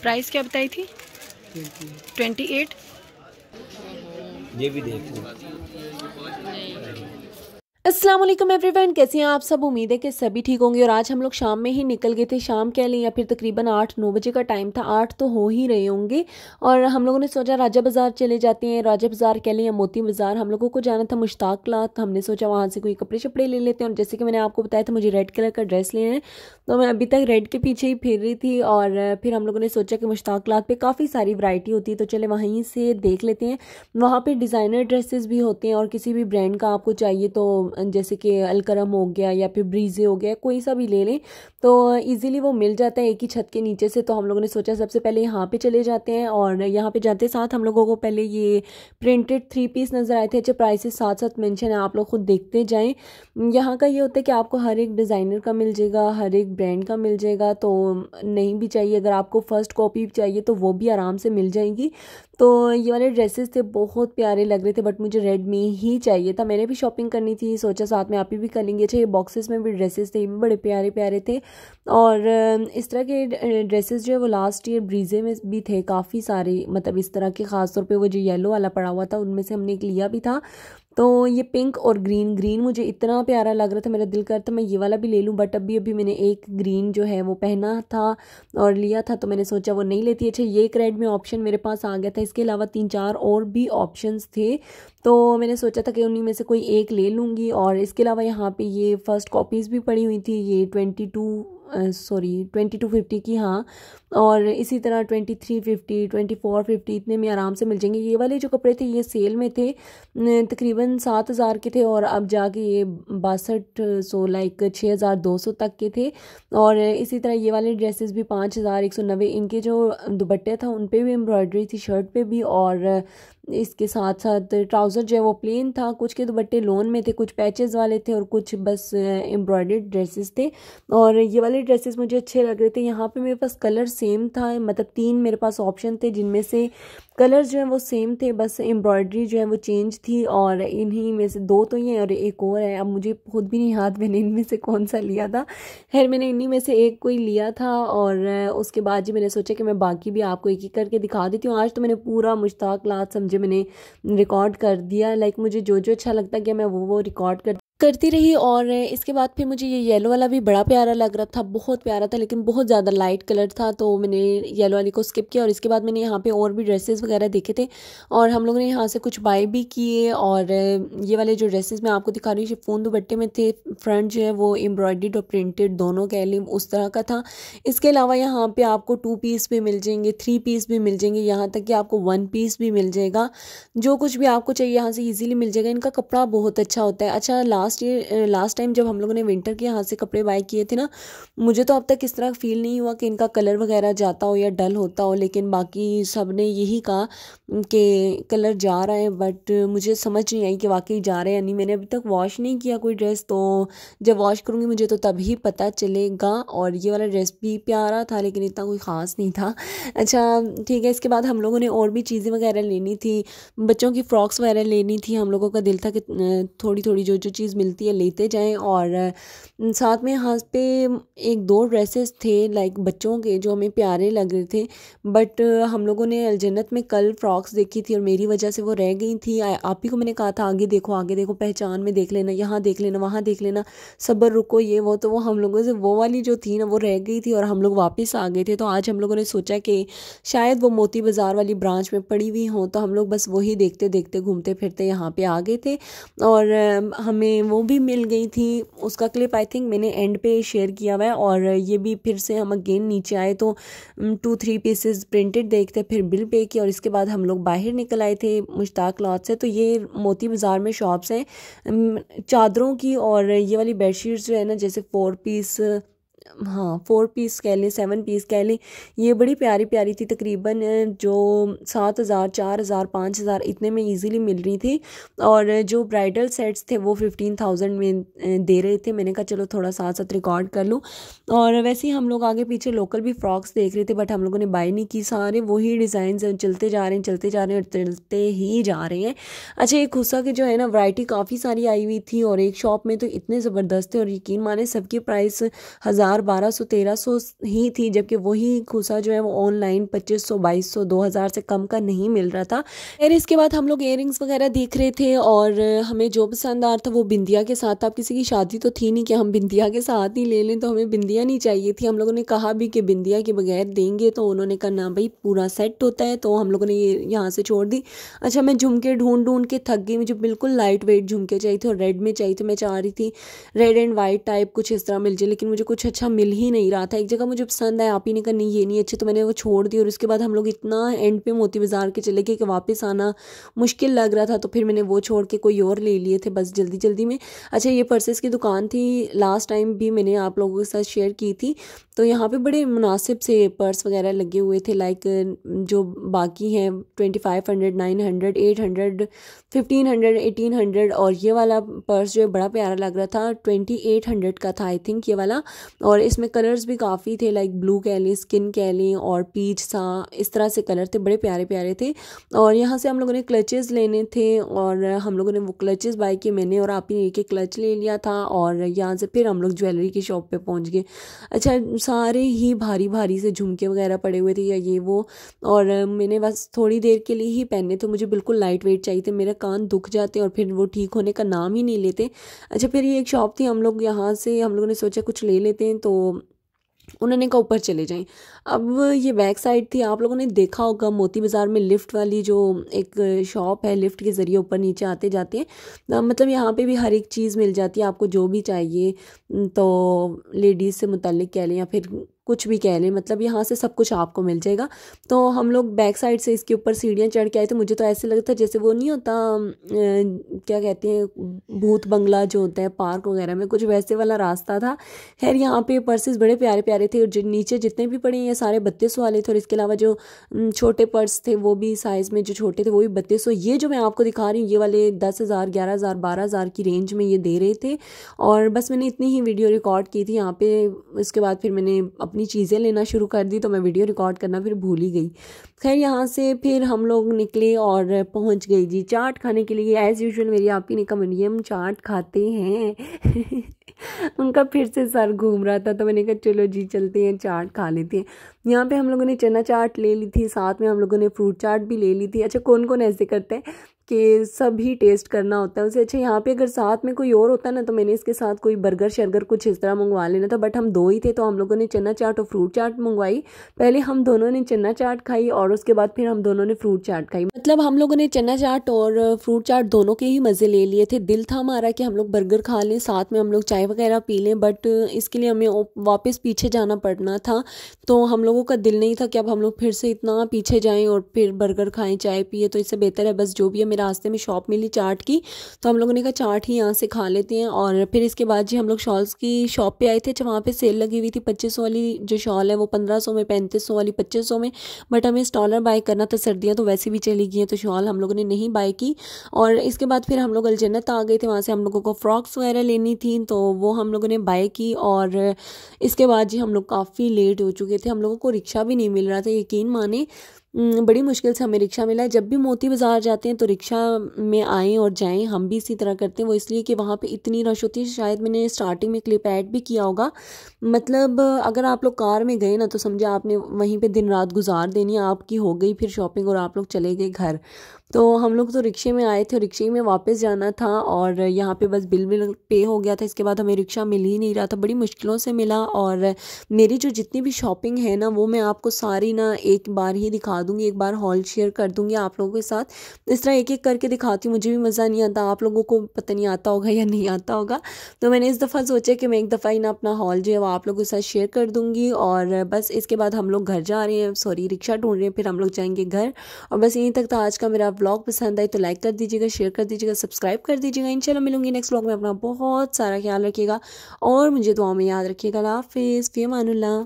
Price क्या बताई थी? 28। ये भी देख लो। अस्सलाम वालेकुम एवरीवन, कैसे हैं आप सब। उम्मीद है कि सभी ठीक होंगे। और आज हम लोग शाम में ही निकल गए थे। शाम कह लें या फिर तकरीबन 8-9 बजे का टाइम था, 8 तो हो ही रहे होंगे। और हम लोगों ने सोचा राजा बाज़ार चले जाते हैं। राजा बाज़ार कह लें या मोती बाज़ार, हम लोगों को जाना था मुश्ताक क्लॉथ। हमने सोचा वहाँ से कोई कपड़े शपड़े ले लेते हैं। और जैसे कि मैंने आपको बताया था मुझे रेड कलर का ड्रेस लेना है, तो मैं अभी तक रेड के पीछे ही फिर रही थी। और फिर हम लोगों ने सोचा कि मुश्ताक क्लॉथ पर काफ़ी सारी वैरायटी होती है, तो चले वहीं से देख लेते हैं। वहाँ पर डिज़ाइनर ड्रेसेस भी होते हैं और किसी भी ब्रांड का आपको चाहिए तो जैसे कि अलकरम हो गया या फिर ब्रीजे हो गया, कोई सा भी ले लें तो इजीली वो मिल जाता है एक ही छत के नीचे से। तो हम लोगों ने सोचा सबसे पहले यहाँ पे चले जाते हैं। और यहाँ पे जाते साथ हम लोगों को पहले ये प्रिंटेड 3 पीस नज़र आए थे। अच्छा, प्राइसेस साथ साथ मेंशन है, आप लोग खुद देखते जाएं। यहाँ का ये होता है कि आपको हर एक डिज़ाइनर का मिल जाएगा, हर एक ब्रांड का मिल जाएगा। तो नहीं भी चाहिए, अगर आपको फर्स्ट कॉपी चाहिए तो वो भी आराम से मिल जाएगी। तो ये वाले ड्रेसेस थे, बहुत प्यारे लग रहे थे, बट मुझे रेड में ही चाहिए था। मैंने भी शॉपिंग करनी थी, सोचा साथ में आप ही भी कर लेंगे। अच्छा, ये बॉक्सेस में भी ड्रेसेस थे, बड़े प्यारे प्यारे थे। और इस तरह के ड्रेसेस जो है वो लास्ट ईयर ब्रीजे में भी थे काफ़ी सारे, मतलब इस तरह के, ख़ासतौर पे वो जो येलो वाला पड़ा हुआ था उनमें से हमने एक लिया भी था। तो ये पिंक और ग्रीन मुझे इतना प्यारा लग रहा था, मेरा दिल करता मैं ये वाला भी ले लूँ। बट अभी मैंने एक ग्रीन जो है वो पहना था और लिया था, तो मैंने सोचा वो नहीं लेती। अच्छा, ये एक रेड में ऑप्शन मेरे पास आ गया था, इसके अलावा 3-4 और भी ऑप्शंस थे। तो मैंने सोचा था कि उन्हीं में से कोई एक ले लूँगी। और इसके अलावा यहाँ पे ये फ़र्स्ट कॉपीज़ भी पड़ी हुई थी, ये 2250 की, हाँ। और इसी तरह 2350, 2450 इतने में आराम से मिल जाएंगे। ये वाले जो कपड़े थे ये सेल में थे, तकरीबन 7000 के थे और अब जाके ये 6200 लाइक 6200 तक के थे। और इसी तरह ये वाले ड्रेसेस भी 5190। इनके जो दुपट्टे था उन पे भी एम्ब्रॉयडरी थी, शर्ट पे भी। और इसके साथ साथ ट्राउज़र जो है वो प्लेन था, कुछ के दुपट्टे लोन में थे, कुछ पैचेस वाले थे और कुछ बस एम्ब्रॉयडर्ड ड्रेसेस थे। और ये वाले ड्रेसेस मुझे अच्छे लग रहे थे। यहाँ पे मेरे पास कलर सेम था, मतलब 3 मेरे पास ऑप्शन थे जिनमें से कलर्स जो है वो सेम थे, बस एम्ब्रॉयडरी जो है वो चेंज थी। और इन्हीं में से 2 तो ये और एक और है, अब मुझे खुद भी नहीं याद मैंने इनमें से कौन सा लिया था। खैर मैंने इन्हीं में से एक कोई लिया था। और उसके बाद जी मैंने सोचा कि मैं बाकी भी आपको एक एक करके दिखा देती हूँ। आज तो मैंने पूरा मुश्ताक क्लॉथ समझे मैंने रिकॉर्ड कर दिया, लाइक मुझे जो जो अच्छा लगता गया मैं वो रिकॉर्ड करती रही। और इसके बाद फिर मुझे ये येलो वाला भी बड़ा प्यारा लग रहा था, बहुत प्यारा था, लेकिन बहुत ज़्यादा लाइट कलर था, तो मैंने येलो वाली को स्किप किया। और इसके बाद मैंने यहाँ पे और भी ड्रेसेस वगैरह देखे थे और हम लोगों ने यहाँ से कुछ बाय भी किए। और ये वाले जो ड्रेसेस मैं आपको दिखा रही हूँ शिफॉन दुपट्टे में थे, फ्रंट जो है वो एम्ब्रॉयडर्ड और प्रिंटेड दोनों कह लें उस तरह का था। इसके अलावा यहाँ पर आपको 2 पीस भी मिल जाएंगे, 3 पीस भी मिल जाएंगे, यहाँ तक कि आपको 1 पीस भी मिल जाएगा। जो कुछ भी आपको चाहिए यहाँ से ईजिली मिल जाएगा। इनका कपड़ा बहुत अच्छा होता है। अच्छा, लास्ट टाइम जब हम लोगों ने विंटर के यहाँ से कपड़े बाय किए थे ना, मुझे तो अब तक इस तरह फील नहीं हुआ कि इनका कलर वगैरह जाता हो या डल होता हो, लेकिन बाकी सब ने यही कहा कि कलर जा रहा है। बट मुझे समझ नहीं आई कि वाकई जा रहे हैं या नहीं। मैंने अभी तक वॉश नहीं किया कोई ड्रेस, तो जब वॉश करूँगी मुझे तो तभी पता चलेगा। और ये वाला ड्रेस भी प्यारा था लेकिन इतना कोई ख़ास नहीं था। अच्छा ठीक है, इसके बाद हम लोगों ने और भी चीज़ें वगैरह लेनी थी, बच्चों की फ्रॉक्स वगैरह लेनी थी। हम लोगों का दिल था कि थोड़ी थोड़ी जो जो चीज़ मिलती है लेते जाएं। और साथ में यहाँ पे 1-2 ड्रेसेस थे लाइक बच्चों के जो हमें प्यारे लग रहे थे। बट हम लोगों ने अलजन्नत में कल फ्रॉक्स देखी थी और मेरी वजह से वो रह गई थी। आप ही को मैंने कहा था आगे देखो, पहचान में देख लेना, यहाँ देख लेना, वहाँ देख लेना, सब्र रुको, ये वो। तो वो हम लोगों से वो वाली जो थी ना वो रह गई थी और हम लोग वापस आ गए थे। तो आज हम लोगों ने सोचा कि शायद वो मोती बाज़ार वाली ब्रांच में पड़ी हुई हों, तो हम लोग बस वही देखते देखते घूमते फिरते यहाँ पे आ गए थे। और हमें वो भी मिल गई थी, उसका क्लिप आई थिंक मैंने एंड पे शेयर किया हुआ है। और ये भी फिर से हम अगेन नीचे आए तो 2-3 पीसेस प्रिंटेड देखते, फिर बिल पे किया और इसके बाद हम लोग बाहर निकल आए थे मुश्ताक क्लॉथ से। तो ये मोती बाज़ार में शॉप्स हैं चादरों की। और ये वाली बेडशीट्स जो है ना, जैसे 4 पीस, हाँ 4 पीस कह लें, 7 पीस कह लें, ये बड़ी प्यारी प्यारी थी। तकरीबन जो 7000, 4000, 5000 इतने में इजीली मिल रही थी। और जो ब्राइडल सेट्स थे वो 15000 में दे रहे थे। मैंने कहा चलो थोड़ा साथ साथ रिकॉर्ड कर लूँ। और वैसे ही हम लोग आगे पीछे लोकल भी फ्रॉक्स देख रहे थे, बट हम लोगों ने बाय नहीं की। सारे वही डिज़ाइन चलते जा रहे हैं और चलते ही जा रहे हैं। अच्छा, एक खुसा के जो है ना वैरायटी काफ़ी सारी आई हुई थी और एक शॉप में तो इतने ज़बरदस्त थे और यकीन माने सबकी प्राइस 1000 1200 1300 ही थी, जबकि वही खूसा जो है वो ऑनलाइन 2500 2200 2000 से कम का नहीं मिल रहा था। फिर इसके बाद हम लोग इयरिंग्स वगैरह देख रहे थे और हमें जो पसंद आ रहा था वो बिंदिया के साथ। अब किसी की शादी तो थी नहीं कि हम बिंदिया के साथ ही ले लें, तो हमें बिंदिया नहीं चाहिए थी। हम लोगों ने कहा भी कि बिंदिया के बगैर देंगे, तो उन्होंने कहा ना भाई पूरा सेट होता है, तो हम लोगों ने ये यहाँ से छोड़ दी। अच्छा, मैं झुमके ढूंढ ढूंढ के थक गई, मुझे बिल्कुल लाइट वेट झुमके चाहिए थे और रेड में चाहिए थे। मैं चाह रही थी रेड एंड वाइट टाइप कुछ इस तरह मिल जाए, लेकिन मुझे कुछ अच्छा मिल ही नहीं रहा था। एक जगह मुझे पसंद आया, आप ही ने कहा नहीं ये नहीं अच्छे, तो मैंने वो छोड़ दी। और उसके बाद हम लोग इतना एंड पे मोती बाजार के चले गए कि वापस आना मुश्किल लग रहा था, तो फिर मैंने वो छोड़ के कोई और ले लिए थे बस जल्दी जल्दी में। अच्छा, ये पर्सेस की दुकान थी, लास्ट टाइम भी मैंने आप लोगों के साथ शेयर की थी, तो यहाँ पे बड़े मुनासिब से पर्स वगैरह लगे हुए थे। लाइक जो बाकी हैं 2500 900 800 1500 1800, और ये वाला पर्स जो है बड़ा प्यारा लग रहा था, 2800 का था आई थिंक ये वाला। और इसमें कलर्स भी काफ़ी थे, लाइक ब्लू कह लें, स्किन कह लें और पीच सा, इस तरह से कलर थे, बड़े प्यारे प्यारे थे। और यहाँ से हम लोगों ने क्लचेस लेने थे और हम लोगों ने वो क्लचेस बाय किए, मैंने और आप ही ने एक एक क्लच ले लिया था। और यहाँ से फिर हम लोग ज्वेलरी की शॉप पे पहुँच गए। अच्छा, सारे ही भारी भारी से झुमके वगैरह पड़े हुए थे या ये वो, और मैंने बस थोड़ी देर के लिए ही पहने थे, मुझे बिल्कुल लाइट वेट चाहिए थे, मेरे कान दुख जाते और फिर वो ठीक होने का नाम ही नहीं लेते। अच्छा, फिर ये एक शॉप थी, हम लोग यहाँ से हम लोगों ने सोचा कुछ ले लेते हैं, तो उन्होंने कहा ऊपर चले जाएं। अब ये बैक साइड थी, आप लोगों ने देखा होगा मोती बाज़ार में लिफ्ट वाली जो एक शॉप है, लिफ्ट के ज़रिए ऊपर नीचे आते जाते हैं, मतलब यहाँ पे भी हर एक चीज़ मिल जाती है आपको जो भी चाहिए, तो लेडीज़ से मुतल्लिक कह लें या फिर कुछ भी कह लें, मतलब यहाँ से सब कुछ आपको मिल जाएगा। तो हम लोग बैक साइड से इसके ऊपर सीढ़ियाँ चढ़ के आए थे। मुझे तो ऐसे लगता था जैसे वो नहीं होता क्या कहते हैं, भूत बंगला जो होता है पार्क वगैरह में, कुछ वैसे वाला रास्ता था। खैर यहाँ पे पर्सेस बड़े प्यारे प्यारे थे, और नीचे जितने भी पड़े ये सारे 3200 वाले थे, और इसके अलावा जो छोटे पर्स थे वो भी साइज़ में जो छोटे थे वो भी 3200। ये जो मैं आपको दिखा रही हूँ ये वाले 10,000 11,000 12,000 की रेंज में ये दे रहे थे। और बस मैंने इतनी ही वीडियो रिकॉर्ड की थी यहाँ पे। इसके बाद फिर मैंने अपनी चीज़ें लेना शुरू कर दी, तो मैं वीडियो रिकॉर्ड करना फिर भूल ही गई। खैर यहाँ से फिर हम लोग निकले और पहुँच गई जी चाट खाने के लिए। एज़ यूजुअल मेरी आपी ने कहा मरियम चाट खाते हैं उनका फिर से सर घूम रहा था, तो मैंने कहा चलो जी चलते हैं चाट खा लेते हैं। यहाँ पे हम लोगों ने चना चाट ले ली थी, साथ में हम लोगों ने फ्रूट चाट भी ले ली थी। अच्छा, कौन कौन ऐसे करता है कि सभी टेस्ट करना होता है उसे। अच्छा, यहाँ पे अगर साथ में कोई और होता ना तो मैंने इसके साथ कोई बर्गर शर्गर कुछ इस तरह मंगवा लेना था, बट हम दो ही थे, तो हम लोगों ने चना चाट और फ्रूट चाट मंगवाई। पहले हम दोनों ने चना चाट खाई और उसके बाद फिर हम दोनों ने फ्रूट चाट खाई। मतलब हम लोगों ने चना चाट और फ्रूट चाट दोनों के ही मज़े ले लिए थे। दिल था हमारा कि हम लोग बर्गर खा लें, साथ में हम लोग चाय वगैरह पी लें, बट इसके लिए हमें वापस पीछे जाना पड़ना था, तो हम लोगों का दिल नहीं था कि अब हम लोग फिर से इतना पीछे जाएँ और फिर बर्गर खाएँ चाय पिए। तो इससे बेहतर है बस जो भी है, मेरे रास्ते में शॉप मिली चाट की, तो हम लोगों ने कहा चाट ही यहाँ से खा लेते हैं। और फिर इसके बाद जी हम लोग शॉल्स की शॉप पे आए थे। अच्छा, वहाँ पे सेल लगी हुई थी, 2500 वाली जो शॉल है वो 1500 में, 3500 वाली 2500 में, बट हमें स्टॉलर बाय करना था, सर्दियाँ तो वैसे भी चली गई हैं, तो शॉल हम लोगों ने नहीं बाय की। और इसके बाद फिर हम लोग अलजन्नत आ गए थे, वहाँ से हम लोगों को फ्रॉक्स वगैरह लेनी थी, तो वो हम लोगों ने बाय की। और इसके बाद जी हम लोग काफ़ी लेट हो चुके थे, हम लोगों को रिक्शा भी नहीं मिल रहा था, यकीन माने बड़ी मुश्किल से हमें रिक्शा मिला है। जब भी मोती बाज़ार जाते हैं तो रिक्शा में आएँ और जाएं, हम भी इसी तरह करते हैं। वो इसलिए कि वहाँ पे इतनी रश होती है, शायद मैंने स्टार्टिंग में क्लिप ऐड भी किया होगा। मतलब अगर आप लोग कार में गए ना तो समझे आपने वहीं पे दिन रात गुजार देनी, आपकी हो गई फिर शॉपिंग और आप लोग चले गए घर। तो हम लोग तो रिक्शे में आए थे, रिक्शे में वापस जाना था, और यहाँ पे बस बिल पे हो गया था। इसके बाद हमें रिक्शा मिल ही नहीं रहा था, बड़ी मुश्किलों से मिला। और मेरी जो जितनी भी शॉपिंग है ना वो मैं आपको सारी ना एक बार ही दिखा दूँगी, एक बार हॉल शेयर कर दूँगी आप लोगों के साथ। इस तरह एक एक करके दिखाती हूँ, मुझे भी मज़ा नहीं आता, आप लोगों को पता नहीं आता होगा या नहीं आता होगा। तो मैंने इस दफ़ा सोचा कि मैं एक दफ़ा ही ना अपना हॉल जो है वो आप लोगों के साथ शेयर कर दूँगी। और बस इसके बाद हम लोग घर जा रहे हैं, सॉरी रिक्शा ढूंढ रहे हैं, फिर हम लोग जाएंगे घर। और बस यहीं तक था आज का मेरा व्लॉग। पसंद आए तो लाइक कर दीजिएगा, शेयर कर दीजिएगा, सब्सक्राइब कर दीजिएगा। इंशाल्लाह मिलूंगी नेक्स्ट व्लॉग में। अपना बहुत सारा ख्याल रखिएगा और मुझे दुआ में याद रखिएगा। अल्लाह हाफिज़, फ़ी अमानुल्लाह।